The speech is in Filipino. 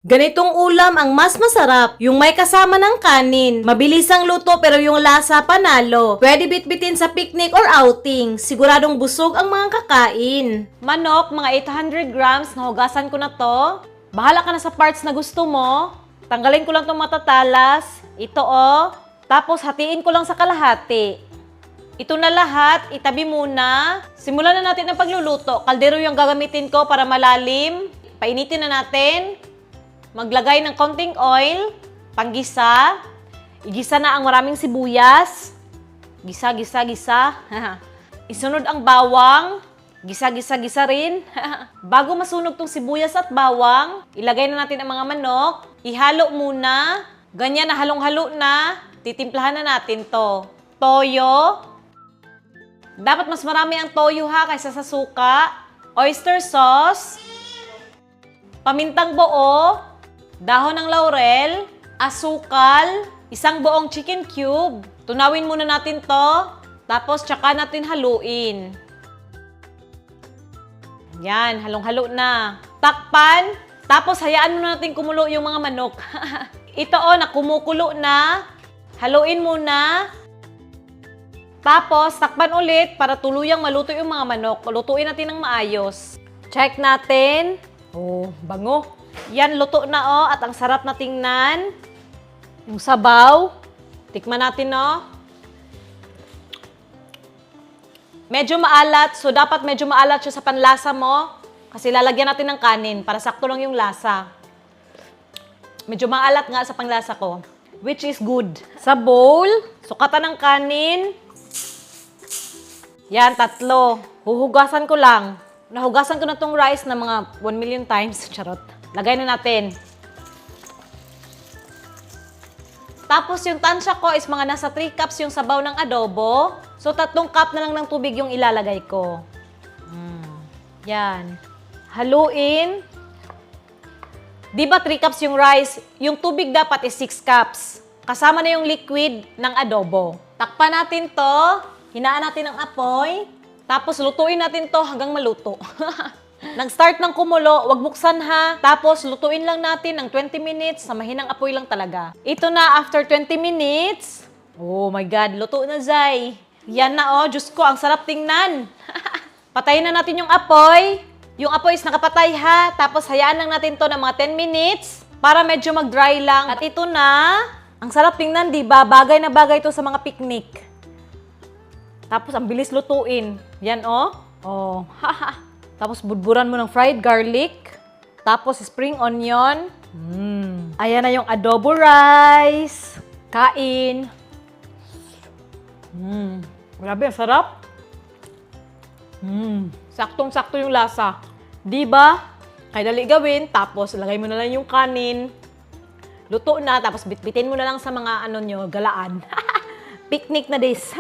Ganitong ulam ang mas masarap, yung may kasama ng kanin. Mabilis ang luto pero yung lasa panalo. Pwede bitbitin sa picnic or outing. Siguradong busog ang mga kakain. Manok, mga 800 grams, nahugasan ko na to. Bahala ka na sa parts na gusto mo. Tanggalin ko lang itong matatalas. Ito Tapos hatiin ko lang sa kalahati. Ito na lahat, itabi muna. Simulan na natin ang pagluluto. Kaldero yung gagamitin ko para malalim. Painitin na natin. Maglagay ng konting oil, panggisa. Igisa na ang maraming sibuyas. Gisa, gisa, gisa. Isunod ang bawang. Gisa, gisa, gisa rin. Bago masunog tong sibuyas at bawang, ilagay na natin ang mga manok. Ihalo muna. Ganyan na halong-halo na. Titimplahan na natin to. Toyo. Dapat mas marami ang toyo kaysa sa suka. Oyster sauce. Pamintang buo. Dahon ng laurel, asukal, isang buong chicken cube. Tunawin muna natin to, tapos tsaka natin haluin. Yan, halong-halo na. Takpan, tapos hayaan muna natin kumulo yung mga manok. Ito nakumukulo na. Haluin muna. Tapos, takpan ulit para tuluyang maluto yung mga manok. Lutuin natin ng maayos. Check natin. Bango. Yan, luto na at ang sarap na tingnan. Yung sabaw. Tikman natin Medyo maalat, so dapat medyo maalat siya sa panlasa mo. Kasi lalagyan natin ng kanin para sakto lang yung lasa. Medyo maalat nga sa panlasa ko. Which is good. Sa bowl, sukatan ng kanin. Yan, 3. Huhugasan ko lang. Nahugasan ko na tong rice na mga 1 million times. Charot. Lagay na natin. Tapos yung tansya ko is mga nasa 3 cups yung sabaw ng adobo. So 3 cup na lang ng tubig yung ilalagay ko. Yan. Haluin. Di ba 3 cups yung rice? Yung tubig dapat is 6 cups. Kasama na yung liquid ng adobo. Takpan natin to. Hinaan natin ang apoy. Tapos lutuin natin to hanggang maluto. Nag-start ng kumulo, wag buksan Tapos lutuin lang natin ng 20 minutes sa mahinang apoy lang talaga. Ito na after 20 minutes. Oh my God, luto na, Zay. Yan na Diyos ko, ang sarap tingnan. Patayin na natin yung apoy. Yung apoy is nakapatay Tapos hayaan lang natin to ng mga 10 minutes para medyo mag-dry lang. At ito na, ang sarap tingnan, di ba? Bagay na bagay to sa mga picnic. Tapos ang bilis lutuin. Yan Tapos budburan mo ng fried garlic. Tapos spring onion. Ayan na yung adobo rice. Kain. Grabe, ang sarap. Saktong-sakto yung lasa. Diba? Kaya dali gawin. Tapos lagay mo na lang yung kanin. Luto na. Tapos bitbitin mo na lang sa mga galaan. Picnic na this.